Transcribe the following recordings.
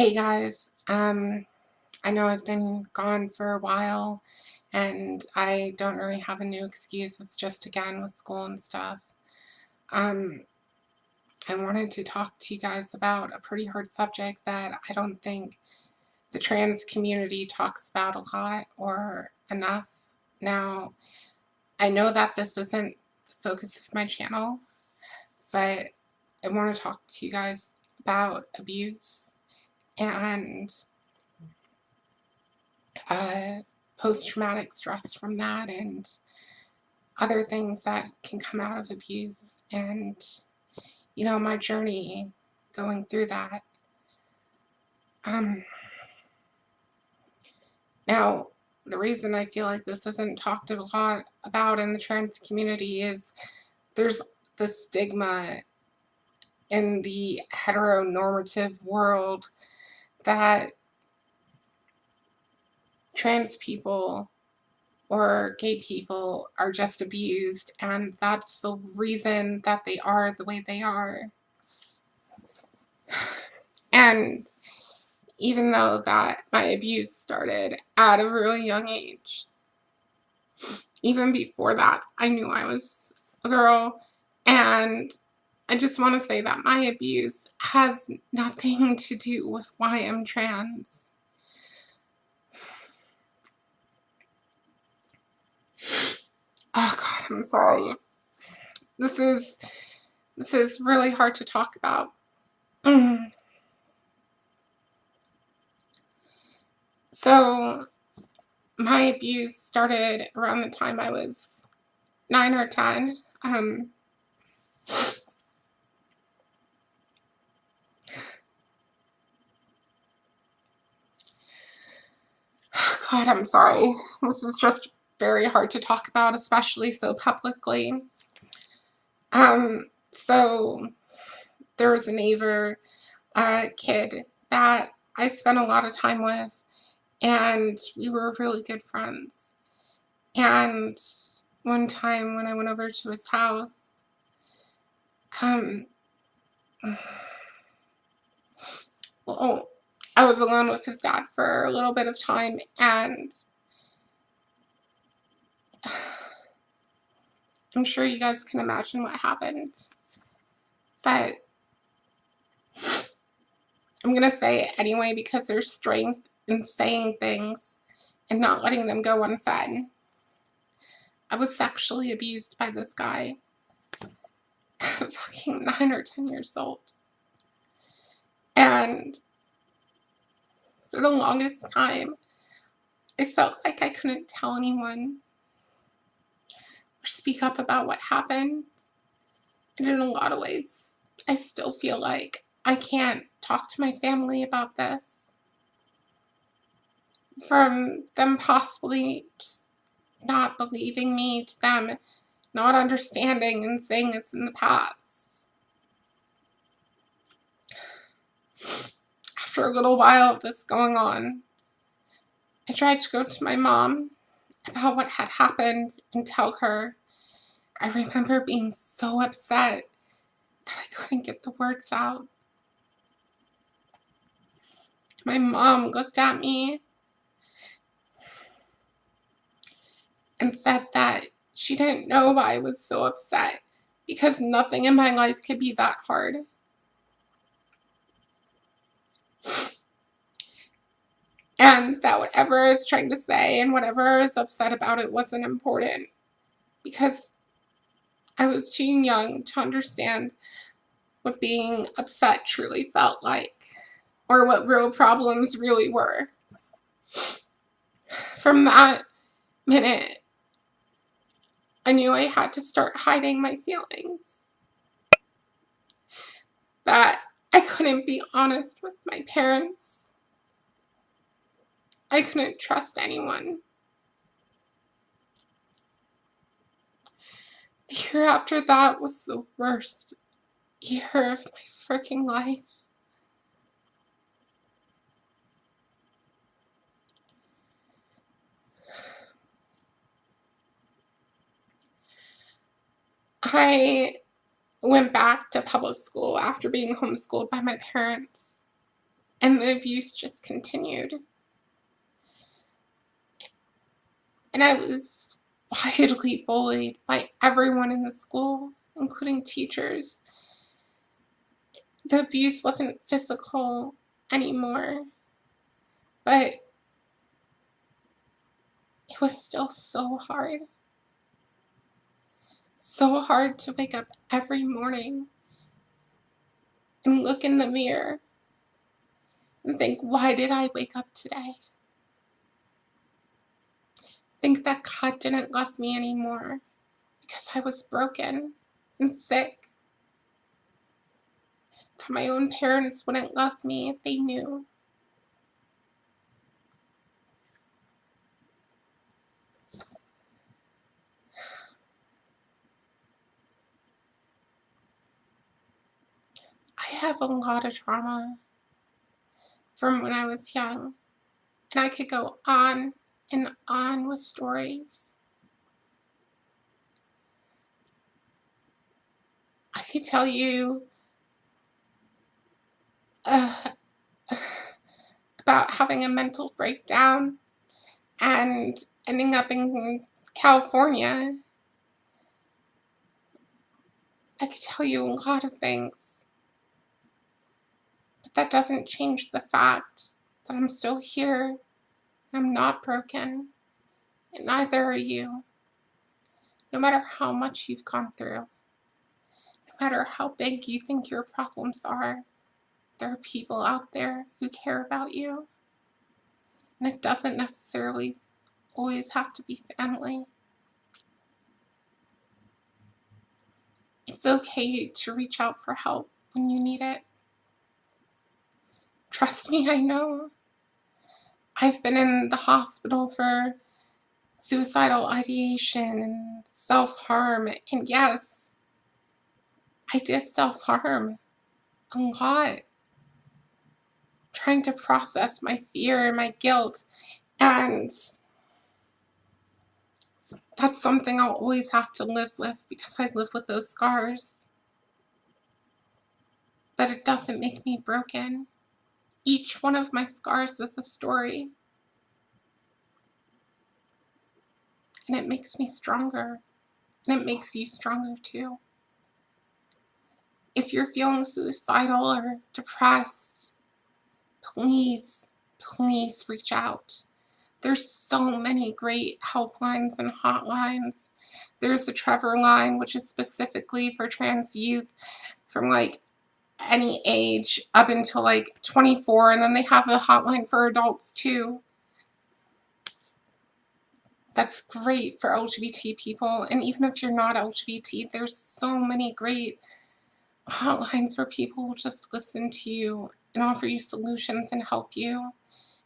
Hey guys, I know I've been gone for a while and I don't really have a new excuse. It's just again with school and stuff. Um, I wanted to talk to you guys about a pretty hard subject that I don't think the trans community talks about a lot or enough. Now, I know that this isn't the focus of my channel, but I want to talk to you guys about abuse and uh, post-traumatic stress from that and other things that can come out of abuse and my journey going through that. Now the reason I feel like this isn't talked a lot about in the trans community is there's the stigma in the heteronormative world that trans people or gay people are just abused, and that's the reason that they are the way they are. And even though that my abuse started at a really young age, even before that, I knew I was a girl, and I just want to say that my abuse has nothing to do with why I'm trans. Oh God, I'm sorry. This is really hard to talk about. So my abuse started around the time I was 9 or 10. God, I'm sorry. This is just very hard to talk about, especially so publicly. So there was a neighbor kid that I spent a lot of time with, and we were really good friends. And one time when I went over to his house, well, I was alone with his dad for a little bit of time, and I'm sure you guys can imagine what happened. But I'm going to say it anyway because there's strength in saying things and not letting them go unsaid. I was sexually abused by this guy at fucking 9 or 10 years old. And for the longest time, I felt like I couldn't tell anyone or speak up about what happened. And in a lot of ways, I still feel like I can't talk to my family about this. From them possibly just not believing me, to them not understanding and saying it's in the past. After a little while of this going on, I tried to go to my mom about what had happened and tell her. I remember being so upset that I couldn't get the words out. My mom looked at me and said that she didn't know why I was so upset because nothing in my life could be that hard. And that whatever I was trying to say and whatever I was upset about it wasn't important because I was too young to understand what being upset truly felt like or what real problems really were. From that minute, I knew I had to start hiding my feelings. That I couldn't be honest with my parents. I couldn't trust anyone. The year after that was the worst year of my freaking life. I went back to public school after being homeschooled by my parents. And the abuse just continued. And I was widely bullied by everyone in the school, including teachers. The abuse wasn't physical anymore, but it was still so hard. So hard to wake up every morning and look in the mirror and think, why did I wake up today? Think that God didn't love me anymore because I was broken and sick. That my own parents wouldn't love me if they knew. I have a lot of trauma from when I was young, and I could go on and on with stories. I could tell you uh, about having a mental breakdown and ending up in California. I could tell you a lot of things, but that doesn't change the fact that I'm still here and I'm not broken, and neither are you. No matter how much you've gone through, no matter how big you think your problems are, there are people out there who care about you. And it doesn't necessarily always have to be family. It's okay to reach out for help when you need it. Trust me, I know. I've been in the hospital for suicidal ideation and self-harm, and yes, I did self-harm a lot, trying to process my fear and my guilt, and that's something I'll always have to live with because I live with those scars. But it doesn't make me broken. Each one of my scars is a story, and it makes me stronger, and it makes you stronger too. If you're feeling suicidal or depressed, please, please reach out. There's so many great helplines and hotlines. There's the Trevor line, which is specifically for trans youth from like any age up until like 24, and then they have a hotline for adults too. That's great for LGBT people, and even if you're not LGBT, there's so many great hotlines where people will just listen to you and offer you solutions and help you.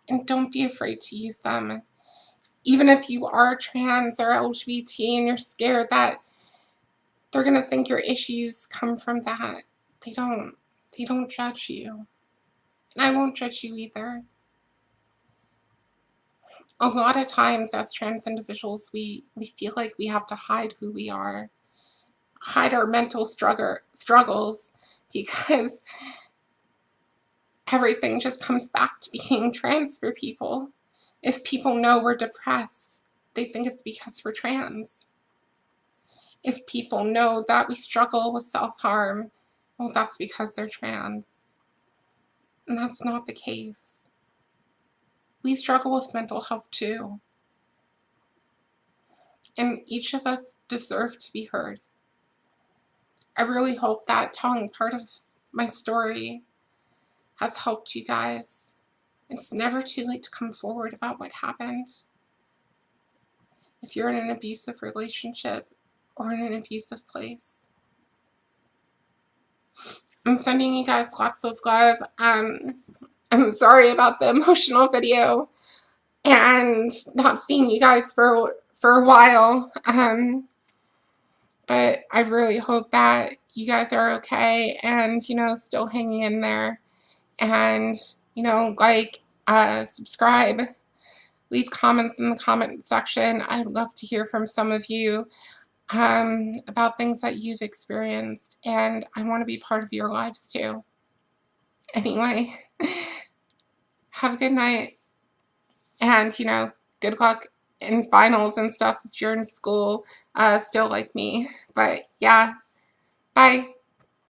And don't be afraid to use them. Even if you are trans or LGBT and you're scared that they're going to think your issues come from that, they don't. They don't judge you. And I won't judge you either. A lot of times as trans individuals, we feel like we have to hide who we are, hide our mental struggles, because everything just comes back to being trans for people. If people know we're depressed, they think it's because we're trans. If people know that we struggle with self-harm, well, that's because they're trans. And that's not the case. We struggle with mental health too. And each of us deserve to be heard. I really hope that telling part of my story has helped you guys. It's never too late to come forward about what happened. If you're in an abusive relationship or in an abusive place, I'm sending you guys lots of love. I'm sorry about the emotional video and not seeing you guys for a while. But I really hope that you guys are okay and, you know, still hanging in there. And, you know, like, subscribe, leave comments in the comment section. I'd love to hear from some of you about things that you've experienced, and I want to be part of your lives too. Anyway, have a good night. And, good luck in finals and stuff if you're in school still like me. But yeah, bye.